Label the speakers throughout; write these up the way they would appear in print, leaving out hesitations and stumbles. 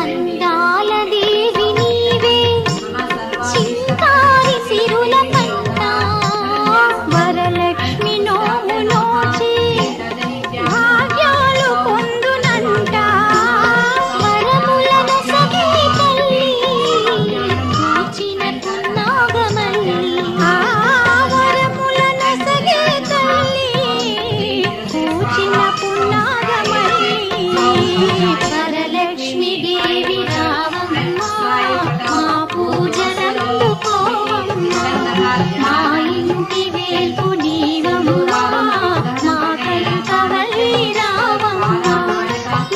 Speaker 1: అందాల దేవి నీవే చింతారి సిరుల పంట వరలక్ష్మి నోము నోచి భాగ్యాలు పొందునంట వరములను సగే తల్లి పూచిన పున్నాగమల్లి వరములను సగే తల్లి పూచిన పున్నాగమల్లి వరలక్ష్మి దేవి రావమ్మ మా పూజలందుకోవమ్మ మా ఇంటి వేల్పు నీవమ్మ మా కంకవల్లి రావమ్మ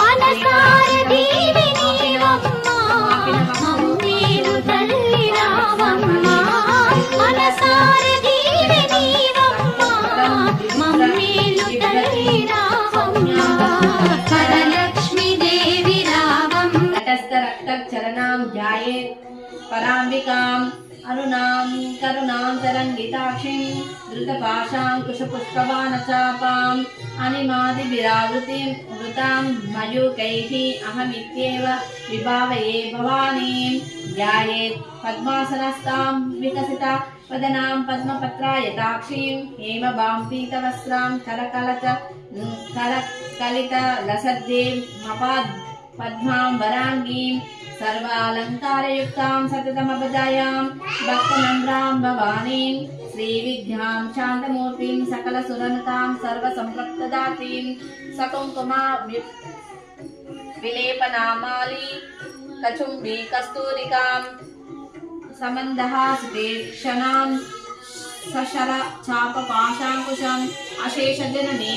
Speaker 1: మనసార దేవి నీవమ్మ మమ్మేలు తల్లి రావమ్మ మనసార దేవి నీవమ్మ మమ్మేలు తల్లి రావమ్మ వరలక్ష్మి దేవి రావమ్మ
Speaker 2: तटस्थ रक्तचरणां ध्यायेत् पराम्बिकाम् अरुणां करुणां तरङ्गिताक्षीं धृतपाशाङ्कुशपुष्पबाणचापाम् अनिमादिभिरावृतिं वृतां मयूकैः अहमित्येव विभावये भवानीं ध्यायेत् पद्मासनस्तां विकसिता वदनां पद्मपत्रायताक्षीं हेमभां पीतवस्त्रां करकलितलसद्दें मपाद् पद्मां वराङ्गीं सर्वालङ्कारयुक्तां सततमपदायां भक्तनम्रां भवानीं श्रीविद्यां शान्तमूर्तिं सकलसुरनुतां सर्वसम्पत्प्रदात्रीं सकुङ्कुमा विलेपनामाली कचुम्बी कस्तूरिकां समन्दहासिते क्षणां सशर चापपाशाङ्कुशम् अशेषजननी